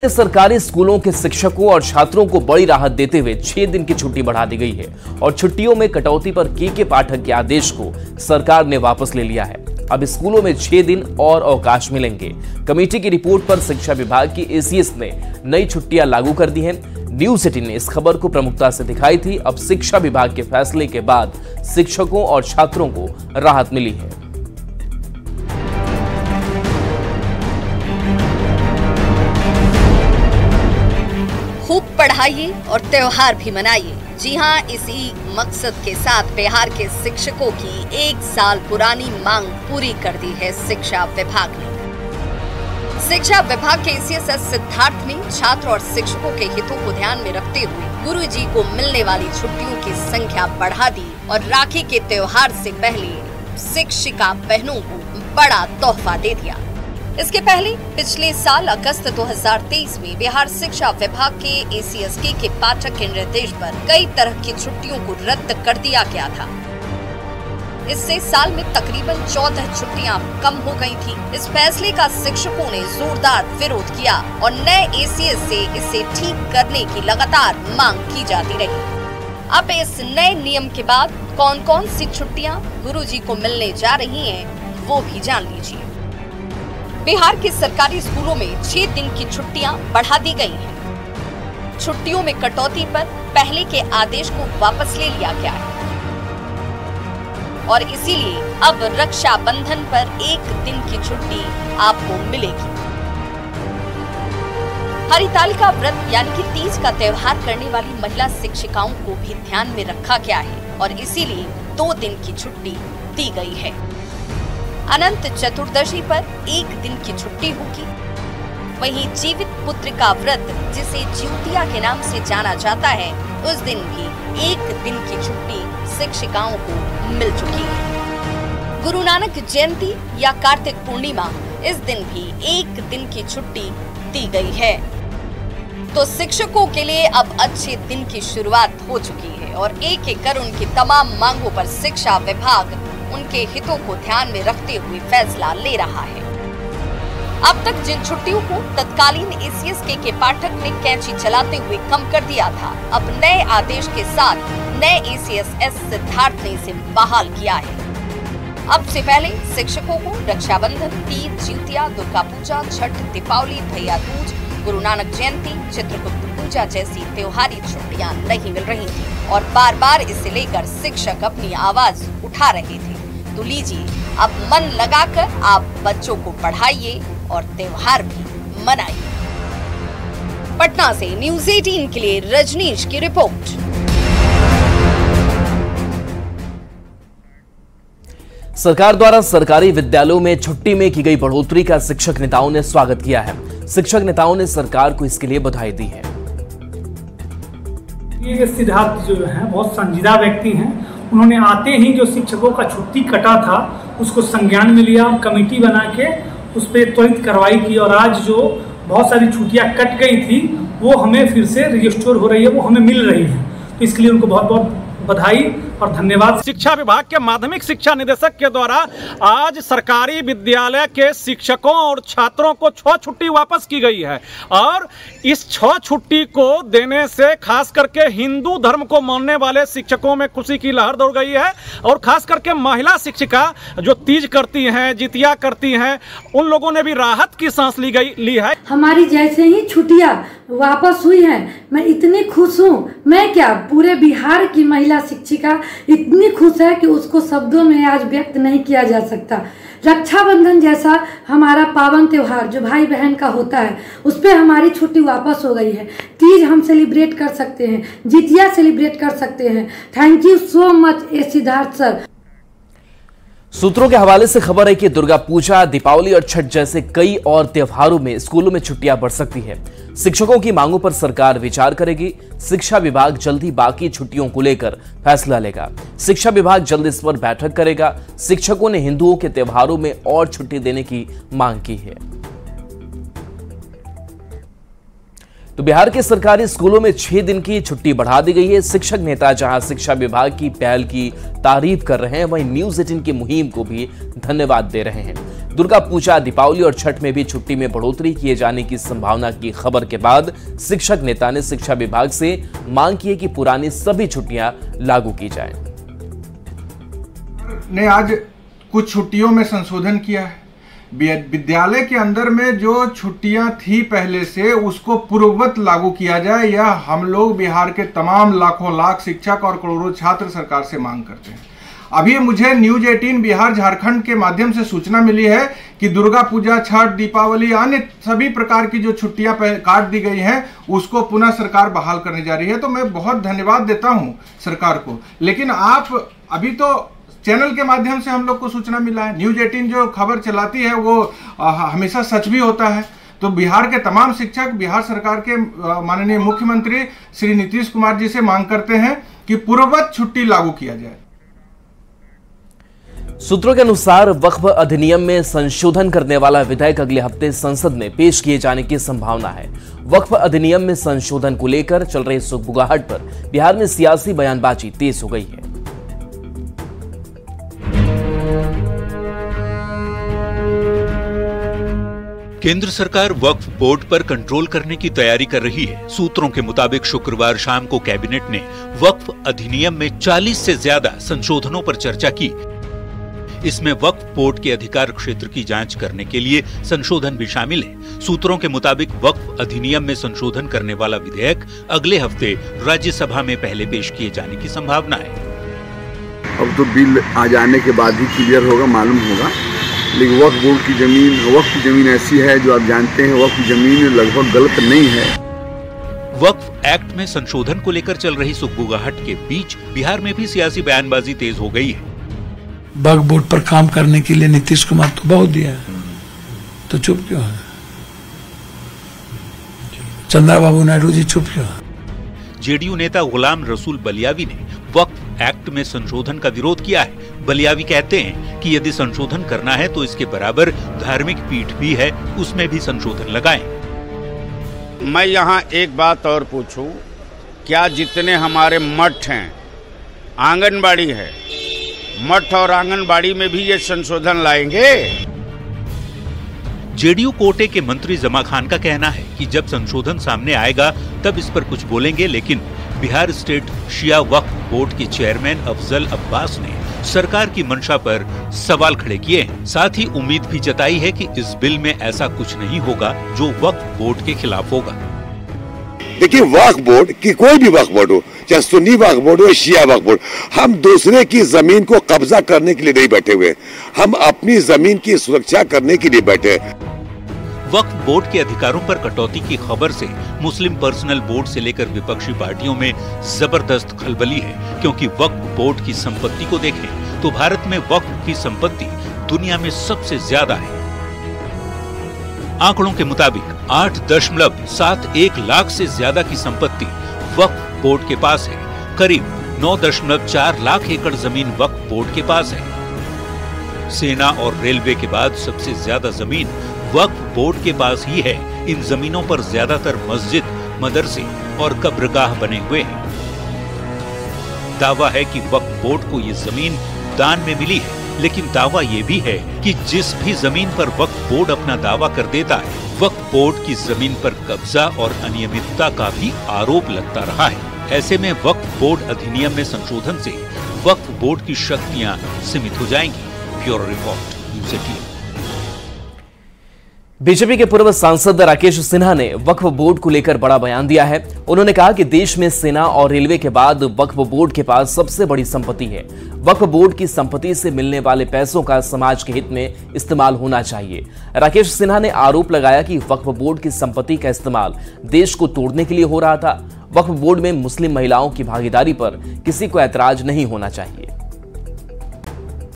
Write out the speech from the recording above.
सरकारी स्कूलों के शिक्षकों और छात्रों को बड़ी राहत देते हुए 6 दिन की छुट्टी बढ़ा दी गई है और छुट्टियों में कटौती पर के पाठक के आदेश को सरकार ने वापस ले लिया है। अब स्कूलों में 6 दिन और अवकाश मिलेंगे। कमेटी की रिपोर्ट पर शिक्षा विभाग की एसीएस ने नई छुट्टियां लागू कर दी हैं। न्यूज 18 ने इस खबर को प्रमुखता से दिखाई थी। अब शिक्षा विभाग के फैसले के बाद शिक्षकों और छात्रों को राहत मिली है। खूब पढ़ाइए और त्योहार भी मनाइए। जी हां, इसी मकसद के साथ बिहार के शिक्षकों की 1 साल पुरानी मांग पूरी कर दी है शिक्षा विभाग ने। शिक्षा विभाग के एसीएस सिद्धार्थ ने छात्र और शिक्षकों के हितों को ध्यान में रखते हुए गुरुजी को मिलने वाली छुट्टियों की संख्या बढ़ा दी और राखी के त्योहार से पहले शिक्षिका बहनों को बड़ा तोहफा दे दिया। इसके पहले पिछले साल अगस्त 2023 में बिहार शिक्षा विभाग के एसीएस के पाठक के निर्देश पर कई तरह की छुट्टियों को रद्द कर दिया गया था। इससे साल में तकरीबन 14 छुट्टियां कम हो गई थी। इस फैसले का शिक्षकों ने जोरदार विरोध किया और नए एसीएस से इसे ठीक करने की लगातार मांग की जाती रही। अब इस नए नियम के बाद कौन कौन सी छुट्टियां गुरुजी को मिलने जा रही हैं, वो भी जान लीजिए। बिहार के सरकारी स्कूलों में 6 दिन की छुट्टियां बढ़ा दी गई हैं। छुट्टियों में कटौती पर पहले के आदेश को वापस ले लिया गया है और इसीलिए अब रक्षाबंधन पर 1 दिन की छुट्टी आपको मिलेगी। हरितालिका व्रत यानी कि तीज का त्योहार करने वाली महिला शिक्षिकाओं को भी ध्यान में रखा गया है और इसीलिए 2 दिन की छुट्टी दी गई है। अनंत चतुर्दशी पर 1 दिन की छुट्टी होगी। वहीं जीवित पुत्र का व्रत, जिसे ज्योतिया के नाम से जाना जाता है, उस दिन भी 1 दिन की छुट्टी शिक्षिकाओं को मिल चुकी है। गुरु नानक जयंती या कार्तिक पूर्णिमा, इस दिन भी 1 दिन की छुट्टी दी गई है। तो शिक्षकों के लिए अब अच्छे दिन की शुरुआत हो चुकी है और एक एक कर उनकी तमाम मांगों पर शिक्षा विभाग उनके हितों को ध्यान में रखते हुए फैसला ले रहा है। अब तक जिन छुट्टियों को तत्कालीन एसीएस के पाठक ने कैंची चलाते हुए कम कर दिया था, अब नए आदेश के साथ नए एसीएस सिद्धार्थ ने इसे बहाल किया है। अब से पहले शिक्षकों को रक्षाबंधन, तीज, ज्योतिया, दुर्गा पूजा, छठ, दीपावली, भैया दूज, गुरु नानक जयंती, चित्रगुप्त पूजा जैसी त्योहारी छुट्टियां नहीं मिल रही थी और बार बार इसे लेकर शिक्षक अपनी आवाज उठा रहे थे। तो लीजिए, अब मन लगाकर आप बच्चों को पढ़ाइए और त्योहार भी मनाइए। पटना से न्यूज 18 के लिए रजनीश की रिपोर्ट। सरकार द्वारा सरकारी विद्यालयों में छुट्टी में की गई बढ़ोतरी का शिक्षक नेताओं ने स्वागत किया है। शिक्षक नेताओं ने सरकार को इसके लिए बधाई दी है। ये सिद्धार्थ जो है बहुत संजीदा व्यक्ति हैं। उन्होंने आते ही जो शिक्षकों का छुट्टी कटा था उसको संज्ञान में लिया और कमेटी बना के उस पर त्वरित कार्रवाई की और आज जो बहुत सारी छुट्टियां कट गई थी वो हमें फिर से रिस्टोर हो रही है, वो हमें मिल रही है। तो इसके लिए उनको बहुत बहुत बधाई और धन्यवाद। शिक्षा विभाग के माध्यमिक शिक्षा निदेशक के द्वारा आज सरकारी विद्यालय के शिक्षकों और छात्रों को 6 छुट्टी वापस की गई है और इस 6 छुट्टी को देने से खास करके हिंदू धर्म को मानने वाले शिक्षकों में खुशी की लहर दौड़ गई है और खास करके महिला शिक्षिका जो तीज करती हैं, जितिया करती हैं, उन लोगों ने भी राहत की सांस ली है। हमारी जैसे ही छुट्टियां वापस हुई हैं, मैं इतनी खुश हूँ। मैं क्या, पूरे बिहार की महिला शिक्षिका इतनी खुश है कि उसको शब्दों में आज व्यक्त नहीं किया जा सकता। रक्षाबंधन जैसा हमारा पावन त्योहार जो भाई बहन का होता है, उस पर हमारी छुट्टी वापस हो गई है। तीज हम सेलिब्रेट कर सकते हैं, जितिया सेलिब्रेट कर सकते हैं। Thank you so much A Siddharth sir. सूत्रों के हवाले से खबर है कि दुर्गा पूजा, दीपावली और छठ जैसे कई और त्योहारों में स्कूलों में छुट्टियां बढ़ सकती है। शिक्षकों की मांगों पर सरकार विचार करेगी। शिक्षा विभाग जल्द ही बाकी छुट्टियों को लेकर फैसला लेगा। शिक्षा विभाग जल्द इस पर बैठक करेगा। शिक्षकों ने हिंदुओं के त्योहारों में और छुट्टी देने की मांग की है। तो बिहार के सरकारी स्कूलों में 6 दिन की छुट्टी बढ़ा दी गई है। शिक्षक नेता जहां शिक्षा विभाग की पहल की तारीफ कर रहे हैं, वहीं न्यूज 18 की मुहिम को भी धन्यवाद दे रहे हैं। दुर्गा पूजा, दीपावली और छठ में भी छुट्टी में बढ़ोतरी किए जाने की संभावना की खबर के बाद शिक्षक नेता ने शिक्षा विभाग से मांग की है कि पुरानी सभी छुट्टियां लागू की जाएं। ने आज कुछ छुट्टियों में संशोधन किया है। विद्यालय के अंदर में जो छुट्टियां थी पहले से, उसको पूर्ववत लागू किया जाए, यह हम लोग बिहार के तमाम लाखों लाख शिक्षक और करोड़ों छात्र सरकार से मांग करते हैं। अभी मुझे न्यूज 18 बिहार झारखंड के माध्यम से सूचना मिली है कि दुर्गा पूजा, छठ, दीपावली, अन्य सभी प्रकार की जो छुट्टियां काट दी गई हैं, उसको पुनः सरकार बहाल करने जा रही है। तो मैं बहुत धन्यवाद देता हूं सरकार को। लेकिन आप अभी तो चैनल के माध्यम से हम लोग को सूचना मिला है, न्यूज 18 जो खबर चलाती है वो हमेशा सच भी होता है। तो बिहार के तमाम शिक्षक बिहार सरकार के माननीय मुख्यमंत्री श्री नीतीश कुमार जी से मांग करते हैं कि पूर्ववत छुट्टी लागू किया जाए। सूत्रों के अनुसार वक्फ अधिनियम में संशोधन करने वाला विधेयक अगले हफ्ते संसद में पेश किए जाने की संभावना है। वक्फ अधिनियम में संशोधन को लेकर चल रही सुगबुगाहट पर बिहार में सियासी बयानबाजी तेज हो गई है। केंद्र सरकार वक्फ बोर्ड पर कंट्रोल करने की तैयारी कर रही है। सूत्रों के मुताबिक शुक्रवार शाम को कैबिनेट ने वक्फ अधिनियम में 40 से ज्यादा संशोधनों पर चर्चा की। इसमें वक्फ बोर्ड के अधिकार क्षेत्र की जांच करने के लिए संशोधन भी शामिल है। सूत्रों के मुताबिक वक्फ अधिनियम में संशोधन करने वाला विधेयक अगले हफ्ते राज्यसभा में पहले पेश किए जाने की संभावना है। अब तो बिल आ जाने के बाद ही क्लियर होगा, मालूम होगा। लेकिन वक्फ बोर्ड की जमीन ऐसी है जो आप जानते हैं, वक्फ जमीन लगभग गलत नहीं है। वक्फ एक्ट में संशोधन को लेकर चल रही सुगबुगाहट के बीच बिहार में भी सियासी बयानबाजी तेज हो गई है। वक्फ बोर्ड पर काम करने के लिए नीतीश कुमार तो बहुत दिया है, तो चुप क्यों है? चंद्रबाबू नायडू जी चुप क्यों है? जेडीयू नेता गुलाम रसूल बलियावी ने वक्फ एक्ट में संशोधन का विरोध किया है। बलियावी कहते हैं कि यदि संशोधन करना है तो इसके बराबर धार्मिक पीठ भी है, उसमें भी संशोधन लगाएं। मैं यहाँ एक बात और पूछूं, क्या जितने हमारे मठ हैं, आंगनबाड़ी है, मठ और आंगनबाड़ी में भी ये संशोधन लाएंगे? जेडीयू कोटे के मंत्री जमा खान का कहना है कि जब संशोधन सामने आएगा तब इस पर कुछ बोलेंगे, लेकिन बिहार स्टेट शिया वक्फ बोर्ड के चेयरमैन अफजल अब्बास ने सरकार की मंशा पर सवाल खड़े किए हैं। साथ ही उम्मीद भी जताई है कि इस बिल में ऐसा कुछ नहीं होगा जो वक्फ बोर्ड के खिलाफ होगा। देखिए, वक्फ बोर्ड की कोई भी वक्फ बोर्ड हो, चाहे सुन्नी वक्फ बोर्ड हो, शिया वक्फ बोर्ड, हम दूसरे की जमीन को कब्जा करने के लिए नहीं बैठे हुए, हम अपनी जमीन की सुरक्षा करने के लिए बैठे हैं। वक्फ बोर्ड के अधिकारों पर कटौती की खबर से मुस्लिम पर्सनल बोर्ड से लेकर विपक्षी पार्टियों में जबरदस्त खलबली है, क्योंकि वक्फ बोर्ड की संपत्ति को देखें तो भारत में वक्फ की संपत्ति दुनिया में सबसे ज्यादा है। आंकड़ों के मुताबिक 8.71 लाख से ज्यादा की संपत्ति वक्फ बोर्ड के पास है। करीब 9.4 लाख एकड़ जमीन वक्फ बोर्ड के पास है। सेना और रेलवे के बाद सबसे ज्यादा जमीन वक्फ बोर्ड के पास ही है। इन जमीनों पर ज्यादातर मस्जिद, मदरसे और कब्रगाह बने हुए हैं। दावा है कि वक्फ बोर्ड को ये जमीन दान में मिली है, लेकिन दावा ये भी है कि जिस भी जमीन पर वक्फ बोर्ड अपना दावा कर देता है, वक्फ बोर्ड की जमीन पर कब्जा और अनियमितता का भी आरोप लगता रहा है। ऐसे में वक्फ बोर्ड अधिनियम में संशोधन से वक्फ बोर्ड की शक्तियां सीमित हो जाएंगी। Bureau report, news 18। बीजेपी के पूर्व सांसद राकेश सिन्हा ने वक्फ बोर्ड को लेकर बड़ा बयान दिया है। उन्होंने कहा कि देश में सेना और रेलवे के बाद वक्फ बोर्ड के पास सबसे बड़ी संपत्ति है। वक्फ बोर्ड की संपत्ति से मिलने वाले पैसों का समाज के हित में इस्तेमाल होना चाहिए। राकेश सिन्हा ने आरोप लगाया कि वक्फ बोर्ड की संपत्ति का इस्तेमाल देश को तोड़ने के लिए हो रहा था। वक्फ बोर्ड में मुस्लिम महिलाओं की भागीदारी पर किसी को ऐतराज नहीं होना चाहिए।